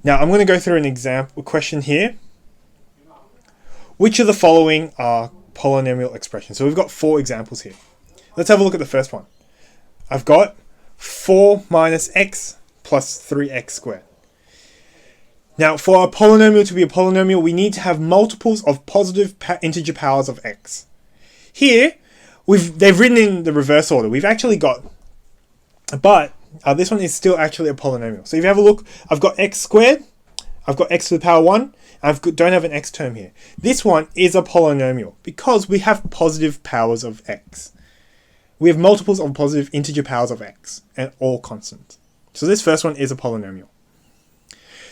Now I'm going to go through an example question here. Which of the following are polynomial expressions? So we've got 4 examples here. Let's have a look at the first one. I've got 4 minus x plus 3x squared. Now, for a polynomial to be a polynomial, we need to have multiples of positive integer powers of x. Here, they've written in the reverse order. We've actually got, but this one is still actually a polynomial. So if you have a look, I've got x squared, I've got x to the power 1, don't have an x term here. This one is a polynomial because we have positive powers of x. We have multiples of positive integer powers of x and all constant. So this first one is a polynomial.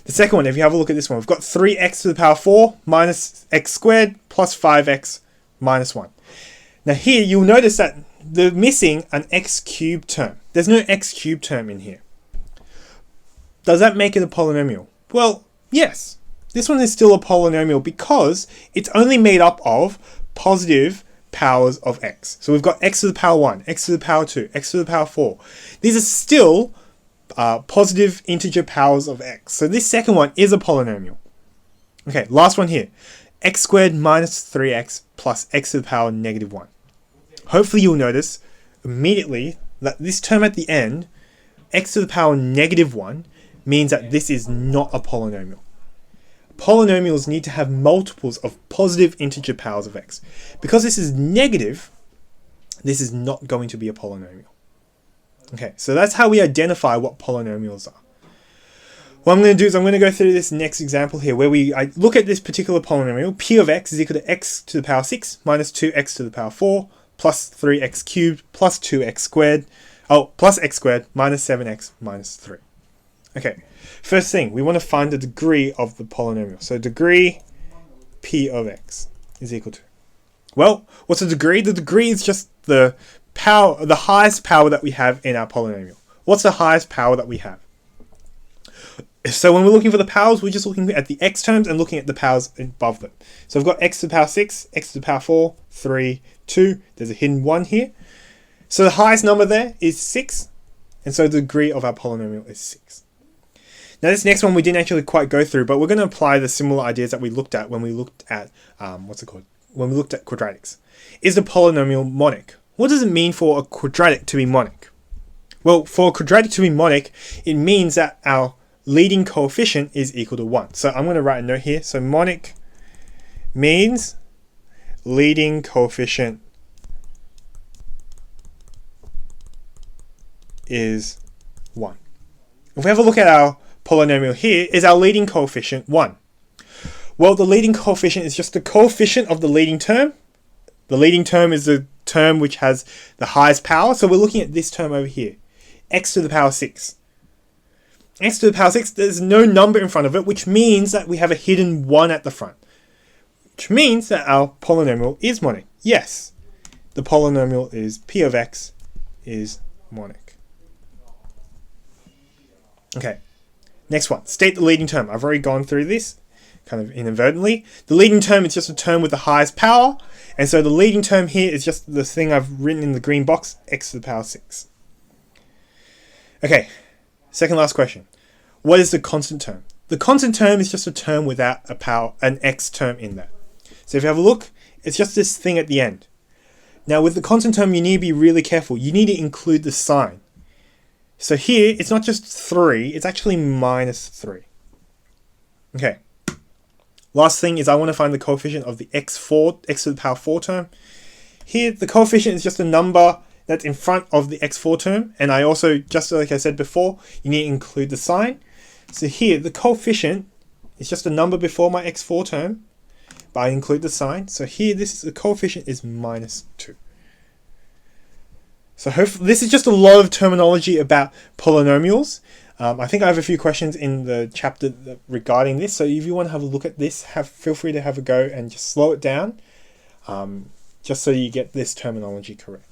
The second one, if you have a look at this one, we've got 3x to the power 4 minus x squared plus 5x minus 1. Now here you'll notice that they're missing an x cubed term. There's no x cubed term in here. Does that make it a polynomial? Well, yes. This one is still a polynomial because it's only made up of positive powers of x. So we've got x to the power 1, x to the power 2, x to the power 4. These are still positive integer powers of x. So this second one is a polynomial. Okay, last one here. X squared minus 3x plus x to the power negative 1. Hopefully you'll notice immediately that this term at the end, x to the power negative 1, means that this is not a polynomial. Polynomials need to have multiples of positive integer powers of x. Because this is negative, this is not going to be a polynomial. Okay, so that's how we identify what polynomials are. What I'm going to do is I'm going to go through this next example here where I look at this particular polynomial. P of x is equal to x to the power 6 minus 2x to the power 4 plus 3x cubed plus 2x squared, plus x squared minus 7x minus 3. Okay, first thing, we want to find the degree of the polynomial. So degree P of x is equal to, well, what's the degree? The degree is just the power, the highest power that we have in our polynomial. What's the highest power that we have? So when we're looking for the powers, we're just looking at the x terms and looking at the powers above them. So I've got x to the power 6, x to the power 4, 3, 2. There's a hidden 1 here. So the highest number there is 6. And so the degree of our polynomial is 6. Now this next one we didn't actually quite go through, but we're going to apply the similar ideas that we looked at when we looked at, when we looked at quadratics. Is the polynomial monic? What does it mean for a quadratic to be monic? Well, for a quadratic to be monic, it means that our leading coefficient is equal to 1. So I'm going to write a note here. So monic means leading coefficient is 1. If we have a look at our polynomial here, is our leading coefficient 1? Well, the leading coefficient is just the coefficient of the leading term. The leading term is the term which has the highest power. So we're looking at this term over here, x to the power 6. X to the power 6, there's no number in front of it, which means that we have a hidden 1 at the front. Which means that our polynomial is monic. Yes, the polynomial is P of x is monic. Okay, next one. State the leading term. I've already gone through this, kind of inadvertently. The leading term is just a term with the highest power. And so the leading term here is just the thing I've written in the green box, x to the power 6. Okay, second last question. What is the constant term? The constant term is just a term without an x term in there. So if you have a look, it's just this thing at the end. Now with the constant term, you need to be really careful. You need to include the sign. So here, it's not just 3, it's actually minus 3. Okay. Last thing is I want to find the coefficient of the x to the power 4 term. Here, the coefficient is just a number that's in front of the x4 term. And I also, just like I said before, you need to include the sign. So here, the coefficient is just a number before my x4 term, but I include the sign. So here, the coefficient is minus 2. So hopefully, this is just a lot of terminology about polynomials. I think I have a few questions in the chapter regarding this. So if you want to have a look at this, feel free to have a go and just slow it down, just so you get this terminology correct.